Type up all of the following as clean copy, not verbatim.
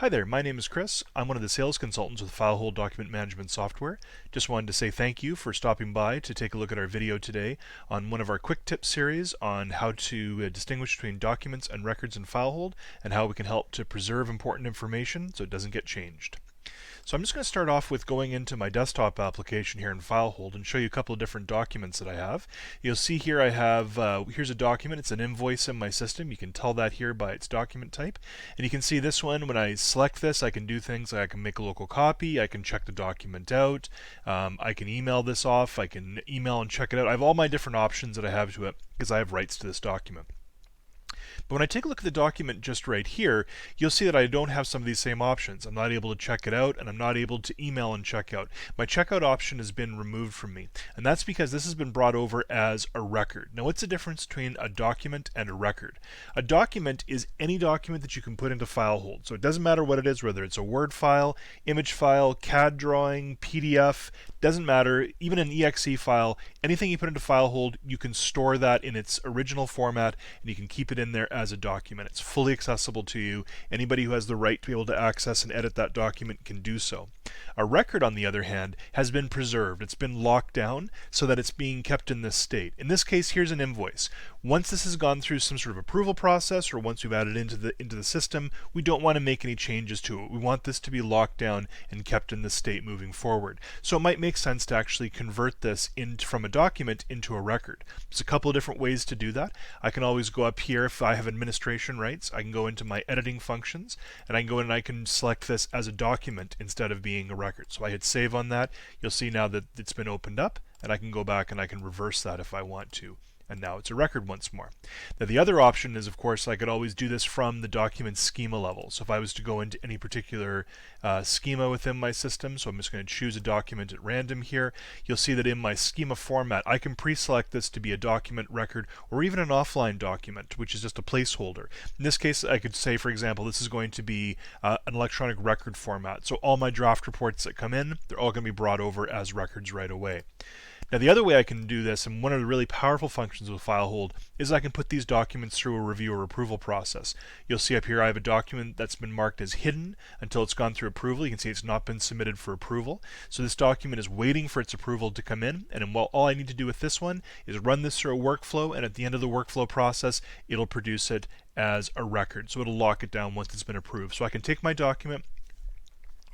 Hi there, my name is Chris. I'm one of the sales consultants with FileHold document management software. Just wanted to say thank you for stopping by to take a look at our video today on one of our quick tips series on how to distinguish between documents and records in FileHold and how we can help to preserve important information so it doesn't get changed. So I'm just going to start off with going into my desktop application here in FileHold and show you a couple of different documents that I have. You'll see here I have, here's a document, it's an invoice in my system. You can tell that here by its document type. And you can see this one, when I select this, I can do things like I can make a local copy, I can check the document out, I can email this off, I can email and check it out. I have all my different options that I have to it because I have rights to this document. But when I take a look at the document just right here, you'll see that I don't have some of these same options. I'm not able to check it out, and I'm not able to email and check out. My checkout option has been removed from me, and that's because this has been brought over as a record. Now, what's the difference between a document and a record? A document is any document that you can put into FileHold. So it doesn't matter what it is, whether it's a Word file, image file, CAD drawing, PDF, doesn't matter, even an exe file, anything you put into FileHold, you can store that in its original format, and you can keep it in there as a document. It's fully accessible to you. Anybody who has the right to be able to access and edit that document can do so. A record, on the other hand, has been preserved. It's been locked down so that it's being kept in this state. In this case, here's an invoice. Once this has gone through some sort of approval process, or once we've added into the system, we don't want to make any changes to it. We want this to be locked down and kept in this state moving forward. So it might make sense to actually convert this from a document into a record. There's a couple of different ways to do that. I can always go up here if I have administration rights. I can go into my editing functions, and I can go in and I can select this as a document instead of being a record. So I hit save on that. You'll see now that it's been opened up, and I can go back and I can reverse that if I want to. And now it's a record once more. Now the other option is, of course, I could always do this from the document schema level. So if I was to go into any particular schema within my system, so I'm just going to choose a document at random here, you'll see that in my schema format, I can pre-select this to be a document, record, or even an offline document, which is just a placeholder. In this case, I could say, for example, this is going to be an electronic record format. So all my draft reports that come in, they're all going to be brought over as records right away. Now the other way I can do this, and one of the really powerful functions with FileHold, is I can put these documents through a review or approval process. You'll see up here I have a document that's been marked as hidden until it's gone through approval. You can see it's not been submitted for approval. So this document is waiting for its approval to come in, and all I need to do with this one is run this through a workflow, and at the end of the workflow process, it'll produce it as a record. So it'll lock it down once it's been approved. So I can take my document,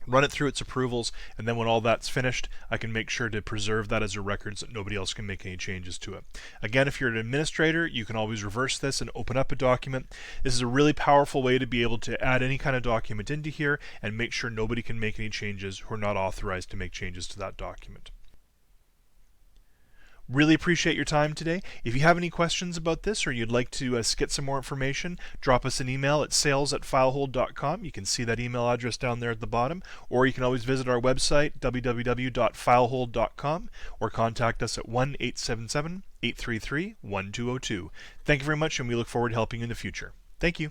run it through its approvals, and then when all that's finished, I can make sure to preserve that as a record so that nobody else can make any changes to it. Again, if you're an administrator, you can always reverse this and open up a document. This is a really powerful way to be able to add any kind of document into here and make sure nobody can make any changes who are not authorized to make changes to that document. Really appreciate your time today. If you have any questions about this or you'd like to get some more information, drop us an email at sales@filehold.com. You can see that email address down there at the bottom, or you can always visit our website, www.filehold.com, or contact us at 1-877-833-1202. Thank you very much, and we look forward to helping you in the future. Thank you.